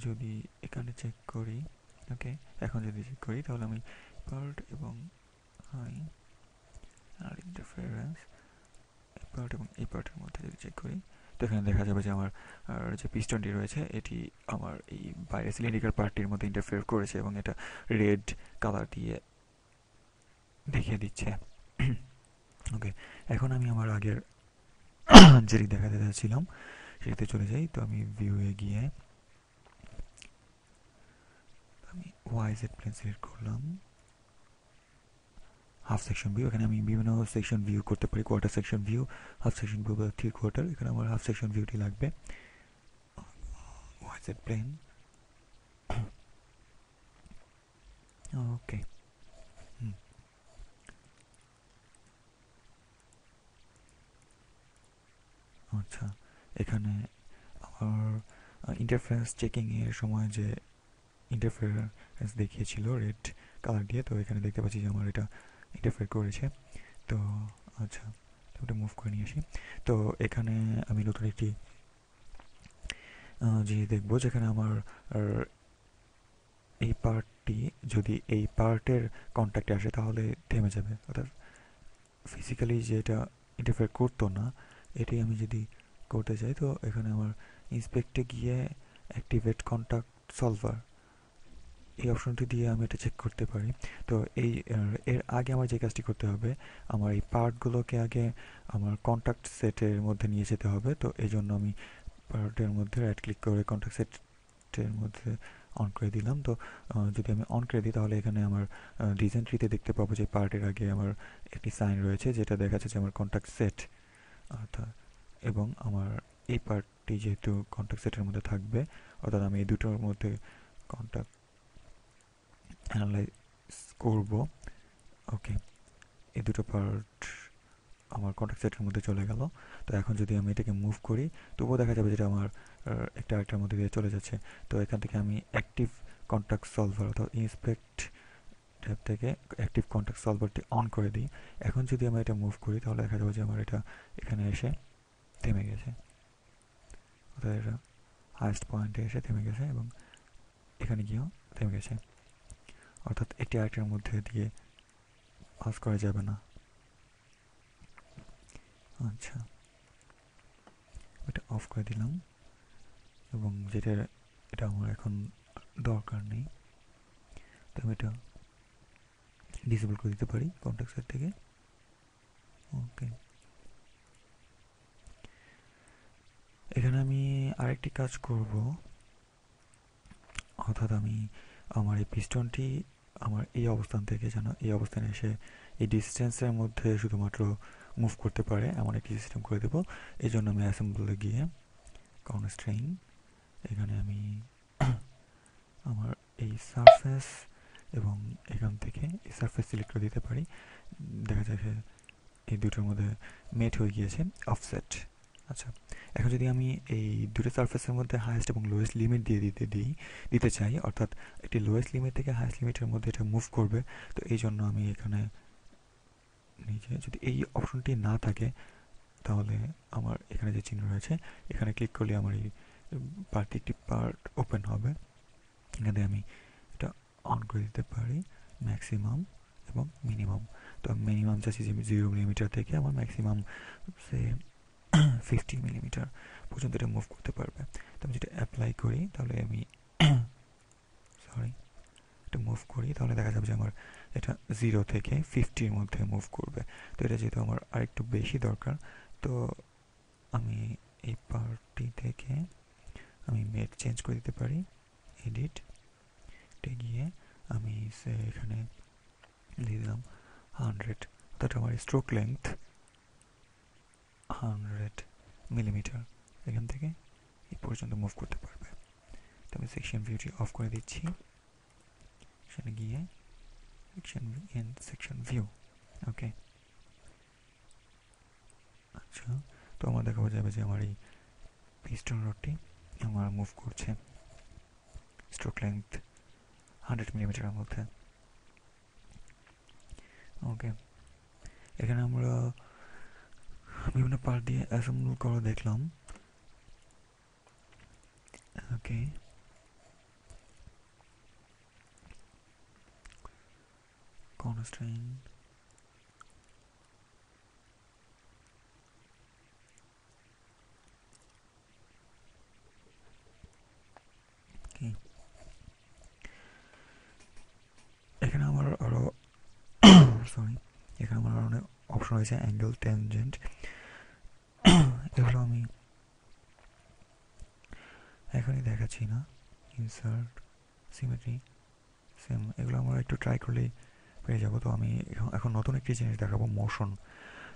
যদি এখানে চেক করি, ওকে, এখন যদি চেক করি তাহলে আমি পার্ট এবং হাই আর ইন্টারফারেন্স, এই পার্ট এবং এই পার্টের মধ্যে যদি চেক করি, তো এখানে দেখা যাবে যে আমার যে পিস্টনটি রয়েছে এটি আমার এই বাইরে সিলিন্ড্রিক্যাল পার্টটির মধ্যে ইন্টারফেয়ার করেছে এবং এটা রেড কালার দিয়ে দেখিয়ে দিচ্ছে। ওকে, এখন আমি আমার আগের যেটি দেখাতে চাচ্ছিলাম সেটিতে চলে যাই। তো আমি ভিউয়ে গিয়ে আমি ওয়াইজ প্লেন সিলেক্ট করলাম, হাফ সেকশন ভিউ, এখানে আমি বিভিন্ন সেকশন ভিউ করতে পারি, quarter section view, half section view বা 3/4, এখানে আমার হাফ সেকশন ভিউটি লাগবে। ওয়াইজ প্লেন, ওকে, আচ্ছা, এখানে আমার ইন্টারফারেন্স চেকিং এর সময় যে ইন্টারফারেন্স দেখিয়েছিল রেড কালার দিয়ে, তো এখানে দেখতে পাচ্ছি যে আমার এটা ইন্টারফেয়ার করেছে। তো আচ্ছা, তো ওটা মুভ করে নিয়ে আসি। তো এখানে আমি নতুন একটি জিনিস দেখবো, যেখানে আমার এই পার্টটি যদি এই পার্টের কন্ট্যাক্টে আসে তাহলে থেমে যাবে, অর্থাৎ ফিজিক্যালি যেটা ইন্টারফেয়ার করতো না এটি আমি যদি করতে চাই, তো এখানে আমার ইন্সপেক্টে গিয়ে অ্যাক্টিভেট কন্ট্যাক্ট সলভার, এই অপশনটি দিয়ে আমি এটা চেক করতে পারি। তো এই এর আগে আমার যে কাজটি করতে হবে, আমার এই পার্টগুলোকে আগে আমার কন্ট্যাক্ট সেটের মধ্যে নিয়ে যেতে হবে। তো এই জন্য আমি পার্টের মধ্যে রাইট ক্লিক করে কন্ট্যাক্ট সেটের মধ্যে অন করে দিলাম। তো যদি আমি অন করে দিই তাহলে এখানে আমার ডিজাইন ট্রিতে দেখতে পাবো যে পার্টের আগে আমার একটি সাইন রয়েছে যেটা দেখাচ্ছে যে আমার কন্ট্যাক্ট সেট, অর্থাৎ, এবং আমার এই পার্টটি যেহেতু কন্ট্যাক্ট সেটের মধ্যে থাকবে, অর্থাৎ আমি এই দুটোর মধ্যে কন্ট্যাক্ট অ্যানালাইজ করব। ওকে, এই দুটো পার্ট আমার কন্ট্যাক্ট সেটের মধ্যে চলে গেল। তো এখন যদি আমি এটাকে মুভ করি তবুও দেখা যাবে যেটা আমার একটা আরেকটার মধ্যে দিয়ে চলে যাচ্ছে। তো এখান থেকে আমি অ্যাক্টিভ কন্ট্যাক্ট সলভার অর্থাৎ ইন্সপেক্ট ট্যাব থেকে অ্যাক্টিভ কন্ট্যাক্ট সলভারটি অন করে দিই। এখন যদি আমি এটা মুভ করি তাহলে দেখা যাবে যে আমার এটা এখানে এসে থেমে গেছে, অর্থাৎ এটা হাইয়েস্ট পয়েন্টে এসে থেমে গেছে এবং এখানে গিয়েও থেমে গেছে, অর্থাৎ একটি আরেকটার মধ্যে দিয়ে পাস করা যাবে না। আচ্ছা, এটা অফ করে দিলাম এবং যেটা এটা আমার এখন দরকার নেই, তো আমি এটা ডিসেবল করে দিতে পারি কন্ট্যাক্ট সেট থেকে। ওকে, এখানে আমি আরেকটি কাজ করব, অর্থাৎ আমি আমার এই পিস্টনটি আমার এই অবস্থান থেকে যেন এই অবস্থানে এসে এই ডিস্টেন্সের মধ্যে শুধুমাত্র মুভ করতে পারে এমন একটি সিস্টেম করে দেবো। এই জন্য আমি অ্যাসেম্বলে গিয়ে কনস্ট্রেইন এখানে আমি আমার এই সারফেস এবং এখান থেকে এই সারফেস সিলেক্ট করে দিতে পারি। দেখা যায় এই দুটোর মধ্যে মেট হয়ে গিয়েছে অফসেট। আচ্ছা, এখন যদি আমি এই দুটো সারফেসের মধ্যে হাইয়েস্ট এবং লোয়েস্ট লিমিট দিয়ে দিতে চাই, অর্থাৎ একটি লোয়েস্ট লিমিট থেকে হাইয়েস্ট লিমিটের মধ্যে এটা মুভ করবে, তো এই জন্য আমি এখানে নিজে যদি এই অপশনটি না থাকে তাহলে আমার এখানে যে চিহ্ন রয়েছে এখানে ক্লিক করলে আমার এই পার্টটি একটি পার্ট ওপেন হবে। এখানে আমি এটা অন করে দিতে পারি ম্যাক্সিমাম এবং মিনিমাম। তো আমি মিনিমাম চাচ্ছি যে 0 মিলিমিটার থেকে আমার ম্যাক্সিমাম সে 50 মিলিমিটার পর্যন্ত এটা মুভ করতে পারবে। তো আমি যেটা অ্যাপ্লাই করি তাহলে আমি সরি এটা মুভ করি, তাহলে দেখা যাবে যে আমার এটা 0 থেকে 50-র মধ্যে মুভ করবে। তো এটা যেহেতু আমার আরেকটু বেশি দরকার, তো আমি এই পার্টটি থেকে আমি মেট চেঞ্জ করে দিতে পারি, এডিটে গিয়ে আমি এখানে দিয়ে দিলাম 100, অর্থাৎ আমার স্ট্রোক লেংথ 100 মিলিমিটার এখান থেকে এই পর্যন্ত মুভ করতে পারবে। তো আমি সেকশন ভিউটি অফ করে দিচ্ছি, সেখানে গিয়ে সেকশন ভিউ। ওকে, আচ্ছা, তো আমার দেখা যাবে যে আমার এই পিস্টন রডটি আমার মুভ করছে স্ট্রোক লেংথ 100 মিলিমিটারের মধ্যে। ওকে, এখানে আমরা বিভিন্ন পার্ট দিয়ে অ্যাসেম্বল করা দেখলাম। ওকে, কনস্ট্রেইন, কি এখানে আমার আরো সরি এখানে আমার আরো অনেক অপশন রয়েছে, অ্যাঙ্গেল, ট্যানজেন্ট, এগুলো আমি এখনই দেখাচ্ছি না। ইনসার্ট, সিমেট্রি, সেম, এগুলো আমরা একটু ট্রাই করলেই পেয়ে যাবো। তো আমি এখন নতুন একটি জিনিস দেখাবো, মোশন।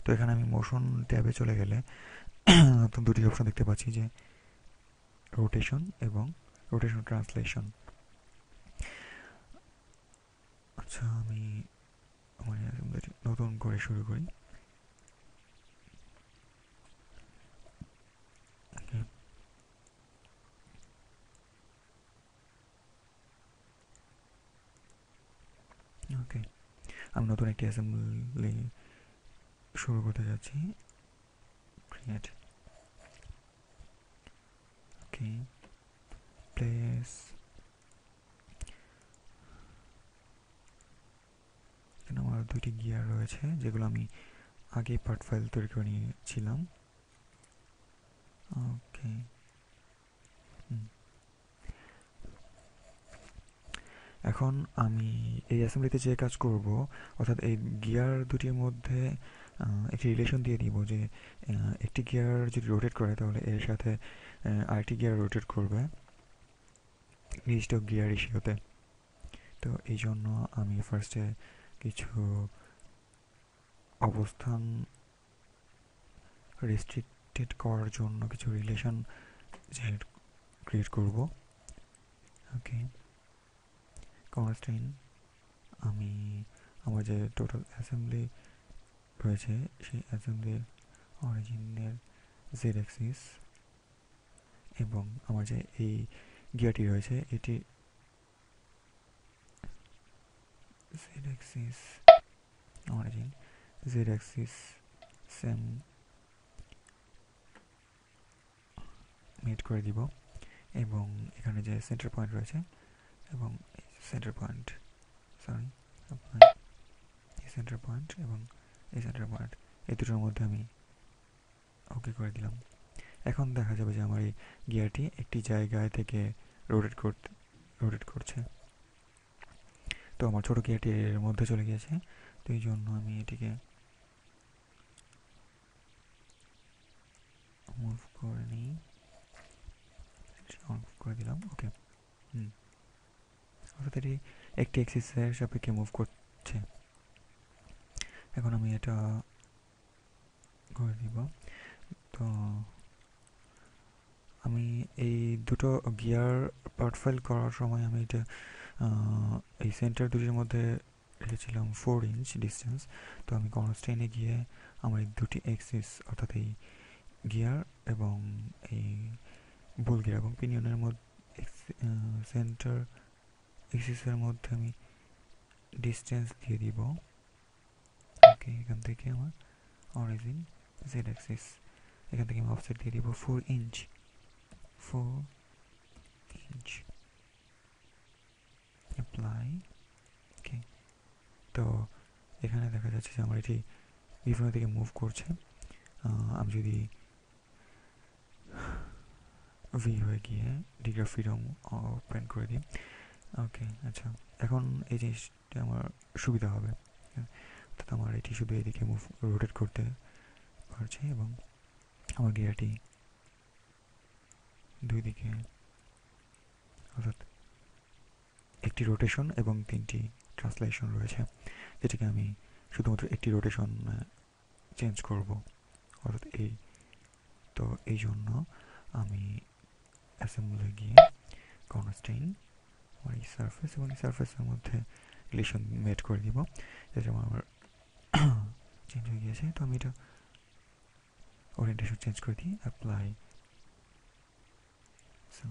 তো এখানে আমি মোশন ট্যাবে চলে গেলে নতুন দুটি অপশন দেখতে পাচ্ছি, যে রোটেশন এবং রোটেশন ট্রান্সলেশন। আচ্ছা, আমি আমার নতুন করে শুরু করি। ওকে, আমি নতুন একটি অ্যাসেম্বলি শুরু করতে যাচ্ছি, ক্রিয়েট। ওকে, প্লেস, এখানে আমার দুইটি গিয়ার রয়েছে যেগুলো আমি আগে পার্ট ফাইল তৈরি করে নিয়েছিলাম। ওকে, এখন আমি এই অ্যাসেম্বলিতে যে কাজ করব, অর্থাৎ এই গিয়ার দুটির মধ্যে একটি রিলেশন দিয়ে দিব, যে একটি গিয়ার যদি রোটেট করে তাহলে এর সাথে আরেকটি গিয়ার রোটেট করবে নির্দিষ্ট গিয়ার রেশিওতে। তো এই জন্য আমি ফার্স্টে কিছু অবস্থান রেস্ট্রিক্টেড করার জন্য কিছু রিলেশন ক্রিয়েট করব। ওকে, কনস্ট্রেইন, আমি আমার যে টোটাল অ্যাসেম্বলি রয়েছে সেই অ্যাসেম্বলির অরিজিনের জেড অ্যাক্সিস এবং আমার যে এই গিয়ারটি রয়েছে এটি Z axis, origin Z axis same mate করে দিব, এবং এখানে যে সেন্টার পয়েন্ট রয়েছে এবং সেন্টার পয়েন্ট, সরি এই সেন্টার পয়েন্ট এবং এই সেন্টার পয়েন্ট, এই দুটোর মধ্যে আমি ওকে করে দিলাম। এখন দেখা যাবে যে আমার এই গিয়ারটি একটি জায়গায় থেকে রোটেট করছে। তো আমার ছোটো গিয়ারটি এর মধ্যে চলে গিয়েছে, তো এই জন্য আমি এটিকে মুভ করে নিই, অন করে দিলাম। ওকে, অর্থাৎ এটি একটি এক্সিসের সাপেক্ষে মুভ করছে। এখন আমি এটা করে দিব। তো আমি এই দুটো গিয়ার পার্ট ফাইল করার সময় আমি এটা এই সেন্টার দুটির মধ্যে রেখেছিলাম 4 ইঞ্চ ডিস্টেন্স। তো আমি কনস্ট্রেইনে গিয়ে আমার এই দুটি এক্সিস অর্থাৎ এই গিয়ার এবং এই বুল গিয়ার এবং পিনিয়নের মধ্যে সেন্টার এক্সিসের মধ্যে আমি ডিস্টেন্স দিয়ে দিব। ওকে, এখান থেকে আমার অরিজিন জেড অ্যাক্সিস, এখান থেকে আমি অফসেট দিয়ে দিব 4 ইঞ্চ। 4 inch apply. ওকে, তো এখানে দেখা যাচ্ছে যে আমার এটি বিভিন্ন দিকে মুভ করছে। আমি যদি ভি হয়ে গিয়ে ডিগ্রি অফ ফ্রিডম ওপেন করে দিই, ওকে আচ্ছা, এখন এই জিনিসটা আমার সুবিধা হবে, অর্থাৎ আমার এটি শুধু এদিকে মুভ রোটেট করতে পারছে এবং আমার গিয়ারটি দুই দিকে, অর্থাৎ একটি রোটেশন এবং 3টি ট্রান্সলেশন রয়েছে, যেটাকে আমি শুধুমাত্র একটি রোটেশন চেঞ্জ করব, অর্থাৎ এই। তো এই জন্য আমি অ্যাসেম্বলে গিয়ে কনস্ট্রেইন আমার এই সারফেস এবং এই সারফেসের মধ্যে রিলেশন মেট করে দিব, যেটা আমার চেঞ্জ হয়ে গিয়েছে। তো আমি এটা ওরিয়েন্টেশন চেঞ্জ করে দিই, অ্যাপ্লাই। সো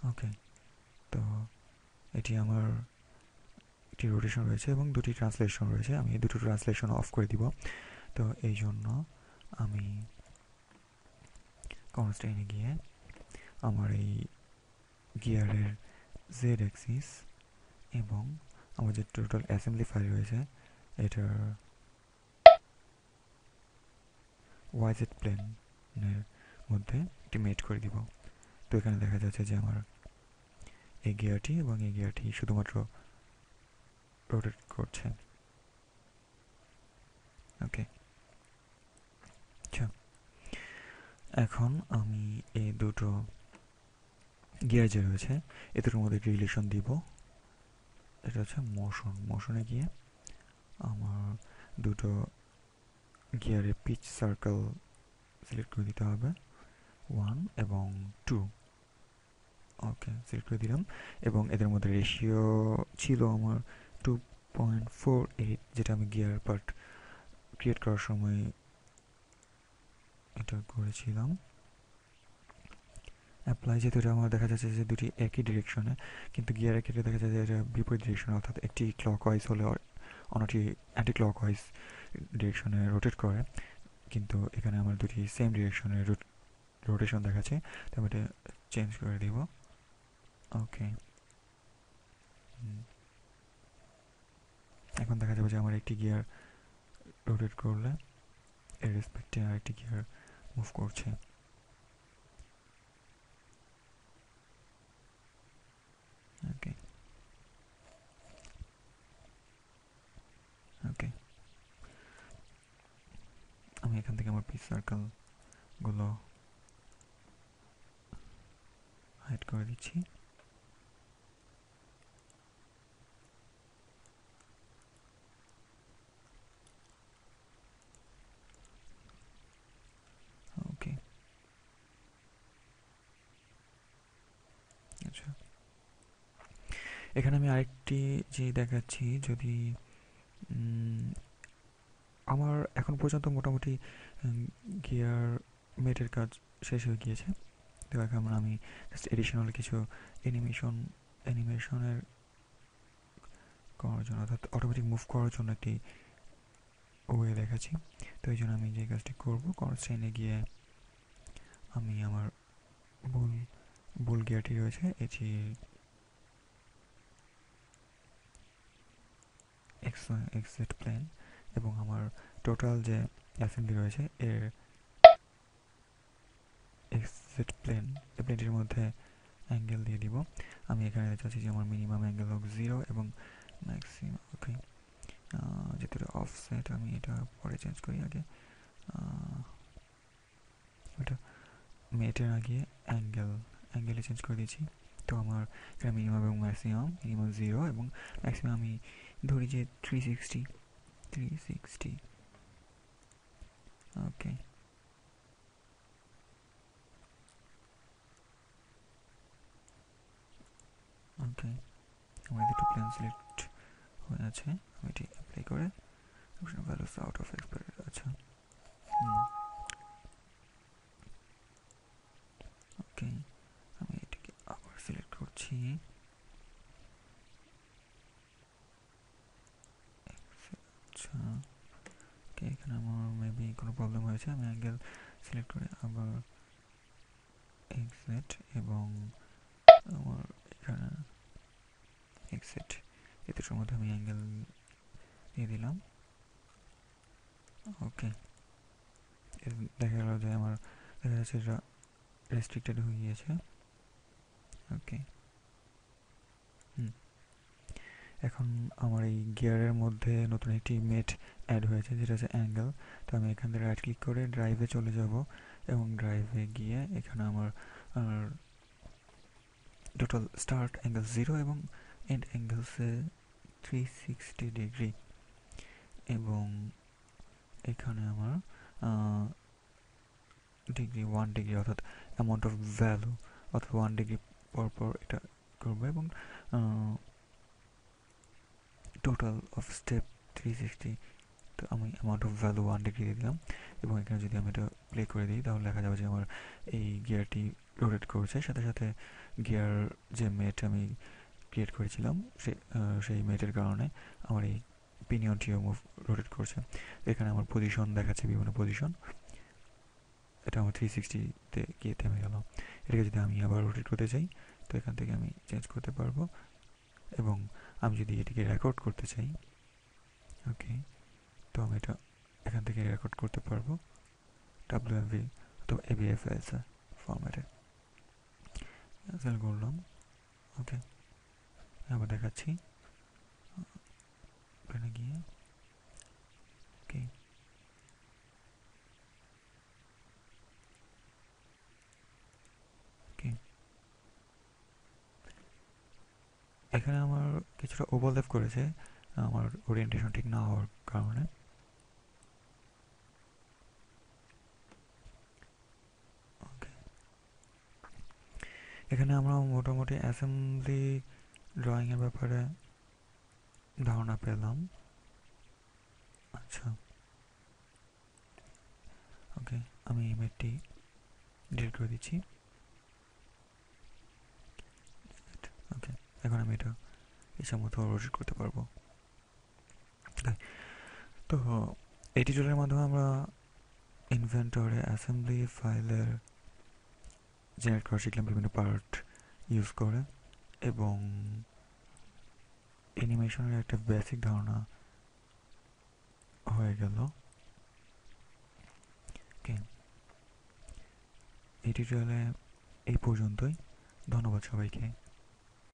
ওকে, তো এটি আমার একটি রোটেশন রয়েছে এবং দুটি ট্রান্সলেশন রয়েছে, আমি এই দুটো ট্রান্সলেশন অফ করে দিব। তো এই জন্য আমি কনস্ট্রেইনে গিয়ে আমার এই গিয়ারের জেড অ্যাক্সিস এবং আমার যে টোটাল অ্যাসেম্বলি ফাইল রয়েছে এটার ওয়াইজেড প্লেনের মধ্যে একটি মেট করে দিব। তো এখানে দেখা যাচ্ছে যে আমার এই গিয়ারটি এবং এই গিয়ারটি শুধুমাত্র রোটেট করছে। ওকে, আচ্ছা, এখন আমি এই দুটো গিয়ার যে রয়েছে এ দুটোর মধ্যে একটি রিলেশন দিব, এটা হচ্ছে মোশনে গিয়ে আমার দুটো গিয়ারের পিচ সার্কেল সিলেক্ট করে দিতে হবে, 1 এবং 2। ওকে, সিলেক্ট করে দিলাম এবং এদের মধ্যে রেশিও ছিল আমার 2.48, যেটা আমি গিয়ার পার্ট ক্রিয়েট করার সময় এটা করেছিলাম। অ্যাপ্লাই, যেহেতু এটা আমার দেখা যাচ্ছে যে দুটি একই ডিরেকশনে, কিন্তু গিয়ারের ক্ষেত্রে দেখা যাচ্ছে যে এটা বিপরীত ডিরেকশনে, অর্থাৎ একটি ক্লকওয়াইজ হলে অন্যটি অ্যান্টি ক্লকওয়াইজ ডিরেকশনে রোটেট করে, কিন্তু এখানে আমার দুটি সেম ডিরেকশনে রোটেশন দেখাচ্ছে, তো আমি এটা চেঞ্জ করে দিব। ওকে, এখন দেখা যাবে যে আমার একটি গিয়ার রোটেট করলে এর রেসপেক্টে আরেকটি গিয়ার মুভ করছে। ওকে, ওকে, আমি এখান থেকে আমার পিচ সার্কেলগুলো হাইড করে দিচ্ছি। ওকে, আচ্ছা, এখানে আমি আরেকটি যে দেখাচ্ছি, যদি আমার এখন পর্যন্ত মোটামুটি গিয়ার মেটের কাজ শেষ হয়ে গিয়েছে। তো এখন আমি জাস্ট এডিশনাল কিছু অ্যানিমেশনের করার জন্য, অর্থাৎ অটোমেটিক মুভ করার জন্য একটি ওয়ে দেখাচ্ছি। তো এই জন্য আমি যে কাজটি করবো, কনস্ট্রেইনে গিয়ে আমি আমার বুল গিয়ারটি রয়েছে এটি এক্সেট প্লেন এবং আমার টোটাল যে অ্যাসেম্বলি রয়েছে এর এক্সেট প্লেন, এই প্লেনটির মধ্যে অ্যাঙ্গেল দিয়ে দিব। আমি এখানে চাচ্ছি যে আমার মিনিমাম অ্যাঙ্গেল হোক 0 এবং ম্যাক্সিমাম, ওকে, যেহেতু অফসেট আমি এটা পরে চেঞ্জ করি, আগে এটা মেটের আগে অ্যাঙ্গেলে চেঞ্জ করে দিয়েছি। তো আমার এখানে মিনিমাম এবং ম্যাক্সিমাম, মিনিমাম 0 এবং ম্যাক্সিমাম আমি ধরি যে 360। ওকে, ওকে, আমার দুটো প্লেন সিলেক্ট হয়ে আছে, আমি এটি অ্যাপ্লাই করে ভ্যালুস আউট অফ এক্সপায়ার। আচ্ছা, ওকে, আমি এটিকে আবার সিলেক্ট করছি। আচ্ছা, ওকে, এখানে আমার মেবি কোনো প্রবলেম হয়েছে, আমি অ্যাঙ্গেল সিলেক্ট করে আবার এক্সিট এবং আমার এখানে এক্সিট এই দুটোর মধ্যে আমি অ্যাঙ্গেল দিয়ে দিলাম। ওকে, দেখা গেল যে আমার দেখা যাচ্ছে এটা রেস্ট্রিক্টেড হয়ে গিয়েছে। ওকে, এখন আমার এই গিয়ারের মধ্যে নতুন একটি মেট অ্যাড হয়েছে যেটা হচ্ছে অ্যাঙ্গেল। তো আমি এখান থেকে রাইট ক্লিক করে ড্রাইভে চলে যাব এবং ড্রাইভে গিয়ে এখানে আমার টোটাল স্টার্ট অ্যাঙ্গেল 0 এবং এন্ড অ্যাঙ্গেলসে 360 ডিগ্রি, এবং এখানে আমার ডিগ্রি 1 ডিগ্রি অর্থাৎ অ্যামাউন্ট অফ ভ্যালু অর্থাৎ 1 ডিগ্রি পরপর এটা করবো, এবং টোটাল অফ স্টেপ 360। তো আমি অ্যামাউন্ট অফ ভ্যালু 1 ডিগ্রি দিয়ে দিলাম, এবং এখানে যদি আমি এটা প্লে করে দিই তাহলে দেখা যাবে যে আমার এই গিয়ারটি রোটেট করছে, সাথে সাথে গিয়ার যে মেট আমি ক্রিয়েট করেছিলাম সেই মেটের কারণে আমার এই পিনিয়নটিও মুভ রোটেট করছে। এখানে আমার পজিশন দেখাচ্ছে, বিভিন্ন পজিশন, এটা আমার 360-তে গিয়ে থেমে গেল। এটাকে যদি আমি আবার রোটেট করতে চাই তো এখান থেকে আমি চেঞ্জ করতে পারবো, এবং আমি যদি এটিকে রেকর্ড করতে চাই, ওকে, তো আমি এটা এখান থেকে রেকর্ড করতে পারবো ডাব্লিউএমভি অথবা এবিএফএস ফরম্যাটে। সেল করলাম, ওকে, আবার দেখাচ্ছি এখানে গিয়ে। ওকে, ওকে, এখানে আমার কিছুটা ওভারল্যাপ করেছে আমার ওরিয়েন্টেশন ঠিক না হওয়ার কারণে। ওকে, এখানে আমরা মোটামুটি অ্যাসেম্বলি ড্রয়িংয়ের ব্যাপারে ধারণা পেলাম। আচ্ছা, ওকে, আমি ইমেজটি ডিলিট করে দিচ্ছি। ওকে, এখন আমি এটা ইচ্ছা মতো রোটেট করতে পারবো। তো এই টিউটোরিয়ালের মাধ্যমে আমরা ইনভেন্টরে অ্যাসেম্বলি ফাইলের জেনারেট করা শিখলাম বিভিন্ন পার্ট ইউজ করে, এবং অ্যানিমেশনের একটা বেসিক ধারণা হয়ে গেল। ওকে, এই টিউটোরিয়ালে এই পর্যন্তই। ধন্যবাদ সবাইকে।